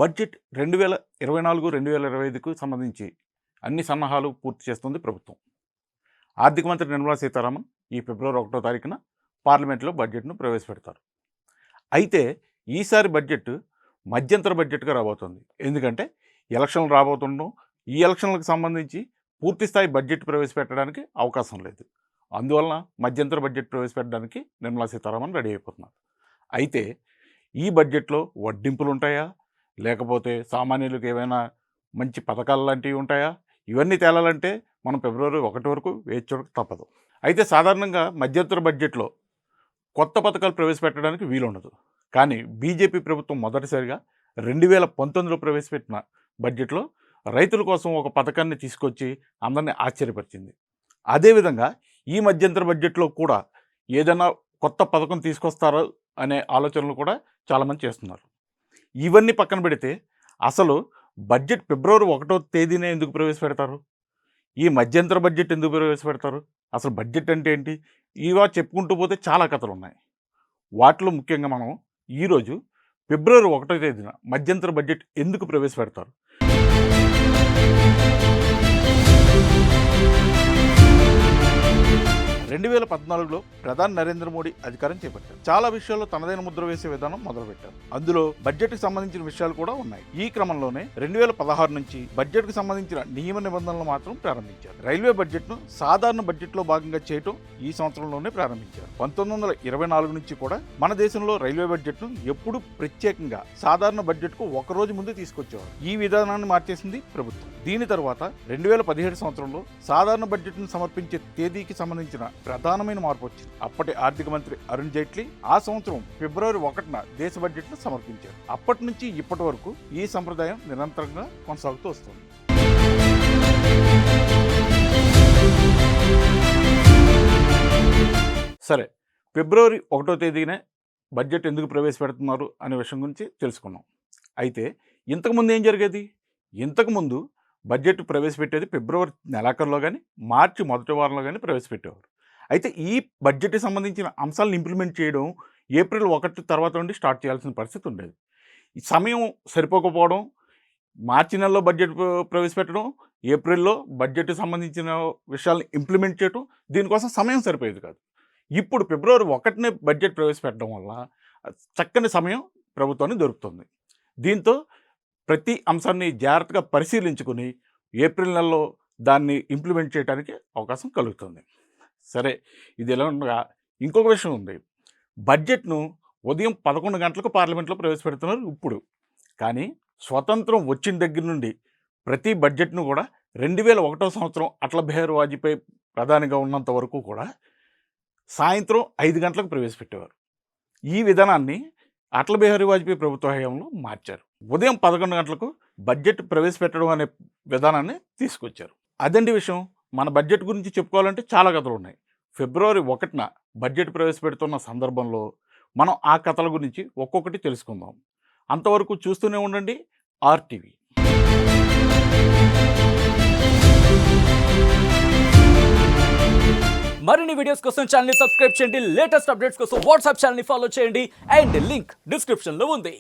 Budget 2024-2025కు సంబంధించి అన్ని సన్నాహాలు పూర్తి చేస్తుంది ప్రభుత్వం. ఆర్థిక మంత్రి నిర్మలా సీతారామన్ ఈ ఫిబ్రవరి 1వ తారీఖున పార్లమెంట్లో బడ్జెట్ను ప్రవేశపెడతారు. అయితే ఈసారి బడ్జెట్ మధ్యంతర బడ్జెట్గా రాబోతుంది. ఎందుకంటే ఎలక్షన్లు రాబోతుండడం, ఈ ఎలక్షన్లకు సంబంధించి పూర్తిస్థాయి బడ్జెట్ ప్రవేశపెట్టడానికి అవకాశం లేదు. అందువలన మధ్యంతర బడ్జెట్ ప్రవేశపెట్టడానికి నిర్మలా సీతారామన్ రెడీ అయిపోతున్నారు. అయితే ఈ బడ్జెట్లో వడ్డింపులు ఉంటాయా, లేకపోతే సామాన్యులకు ఏమైనా మంచి పథకాలు లాంటివి ఉంటాయా, ఇవన్నీ తేలాలంటే మనం ఫిబ్రవరి 1 వరకు వేచి చూడక తప్పదు. అయితే సాధారణంగా మధ్యంతర బడ్జెట్లో కొత్త పథకాలు ప్రవేశపెట్టడానికి వీలుండదు. కానీ బీజేపీ ప్రభుత్వం మొదటిసారిగా 2019లో ప్రవేశపెట్టిన బడ్జెట్లో రైతుల కోసం ఒక పథకాన్ని తీసుకొచ్చి అందరినీ ఆశ్చర్యపరిచింది. అదేవిధంగా ఈ మధ్యంతర బడ్జెట్లో కూడా ఏదైనా కొత్త పథకం తీసుకొస్తారో అనే ఆలోచనలు కూడా చాలామంది చేస్తున్నారు. ఇవన్నీ పక్కన పెడితే అసలు బడ్జెట్ ఫిబ్రవరి 1వ తేదీనే ఎందుకు ప్రవేశపెడతారు? ఈ మధ్యంతర బడ్జెట్ ఎందుకు ప్రవేశపెడతారు? అసలు బడ్జెట్ అంటే ఏంటి? ఇవా చెప్పుకుంటూ పోతే చాలా కథలు ఉన్నాయి. వాటిలో ముఖ్యంగా మనం ఈరోజు ఫిబ్రవరి 1వ తేదీన మధ్యంతర బడ్జెట్ ఎందుకు ప్రవేశపెడతారు, 2014లో ప్రధాని నరేంద్ర మోడీ అధికారం చేపట్టారు. చాలా విషయాల్లో తనదైన ముద్ర వేసే విధానం మొదలుపెట్టారు. అందులో బడ్జెట్కి సంబంధించిన విషయాలు కూడా ఉన్నాయి. ఈ క్రమంలోనే 2016 నుంచి బడ్జెట్కు సంబంధించిన నియమ నిబంధనలు మాత్రం ప్రారంభించారు. రైల్వే బడ్జెట్ను సాధారణ బడ్జెట్లో భాగంగా చేయటం ఈ సంవత్సరంలోనే ప్రారంభించారు. 1924 నుంచి కూడా మన దేశంలో రైల్వే బడ్జెట్ను ఎప్పుడూ ప్రత్యేకంగా సాధారణ బడ్జెట్కు ఒక రోజు ముందు తీసుకొచ్చేవారు. ఈ విధానాన్ని మార్చేసింది ప్రభుత్వం. దీని తర్వాత 2017 సంవత్సరంలో సాధారణ బడ్జెట్ను సమర్పించే తేదీకి సంబంధించిన ప్రధానమైన మార్పు వచ్చింది. అప్పటి ఆర్థిక మంత్రి అరుణ్ జైట్లీ ఆ సంవత్సరం ఫిబ్రవరి 1న దేశ బడ్జెట్ను సమర్పించారు. అప్పటి నుంచి ఇప్పటి వరకు ఈ సంప్రదాయం నిరంతరంగా కొనసాగుతూ వస్తుంది. సరే, ఫిబ్రవరి 1వ తేదీనే బడ్జెట్ ఎందుకు ప్రవేశపెడుతున్నారు అనే విషయం గురించి తెలుసుకున్నాం. అయితే ఇంతకుముందు ఏం జరిగేది? ఇంతకుముందు బడ్జెట్ ప్రవేశపెట్టేది ఫిబ్రవరి నెలాఖరులో కానీ మార్చి మొదటి వారంలో కానీ ప్రవేశపెట్టేవారు. అయితే ఈ బడ్జెట్కి సంబంధించిన అంశాలను ఇంప్లిమెంట్ చేయడం ఏప్రిల్ 1 తర్వాత నుండి స్టార్ట్ చేయాల్సిన పరిస్థితి ఉండేది. ఈ సమయం సరిపోకపోవడం, మార్చి నెలలో బడ్జెట్ ప్రవేశపెట్టడం, ఏప్రిల్లో బడ్జెట్కి సంబంధించిన విషయాలను ఇంప్లిమెంట్ చేయడం, దీనికోసం సమయం సరిపోయేది కాదు. ఇప్పుడు ఫిబ్రవరి 1నే బడ్జెట్ ప్రవేశపెట్టడం వల్ల చక్కని సమయం ప్రభుత్వానికి దొరుకుతుంది. దీంతో ప్రతి అంశాన్ని జాగ్రత్తగా పరిశీలించుకుని ఏప్రిల్ నెలలో దాన్ని ఇంప్లిమెంట్ చేయడానికి అవకాశం కలుగుతుంది. సరే, ఇది ఎలా ఉండగా ఇంకొక విషయం ఉంది. బడ్జెట్ను ఉదయం 11 గంటలకు పార్లమెంట్లో ప్రవేశపెడుతున్నారు ఇప్పుడు. కానీ స్వతంత్రం వచ్చిన దగ్గర నుండి ప్రతి బడ్జెట్ను కూడా 2001వ సంవత్సరం అటల్ బిహారీ వాజ్పేయి ప్రధానిగా ఉన్నంత వరకు కూడా సాయంత్రం 5 గంటలకు ప్రవేశపెట్టేవారు. ఈ విధానాన్ని అటల్ బిహారీ వాజ్పేయి ప్రభుత్వ హయాంలో మార్చారు. ఉదయం 11 గంటలకు బడ్జెట్ ప్రవేశపెట్టడం అనే విధానాన్ని తీసుకొచ్చారు. అదండి విషయం. మన బడ్జెట్ గురించి చెప్పుకోవాలంటే చాలా కథలు ఉన్నాయి. ఫిబ్రవరి 1న బడ్జెట్ ప్రవేశపెడుతున్న సందర్భంలో మనం ఆ కథల గురించి ఒక్కొక్కటి తెలుసుకుందాం. అంతవరకు చూస్తూనే ఉండండి ఆర్టీవీ. మరిన్ని వీడియోస్ కోసం ఛానల్ ని సబ్స్క్రైబ్ చేయండి. లేటెస్ట్ అప్డేట్స్ కోసం వాట్సాప్ ఛానల్ ని ఫాలో చేయండి. అండ్ లింక్ డిస్క్రిప్షన్ లో ఉంది.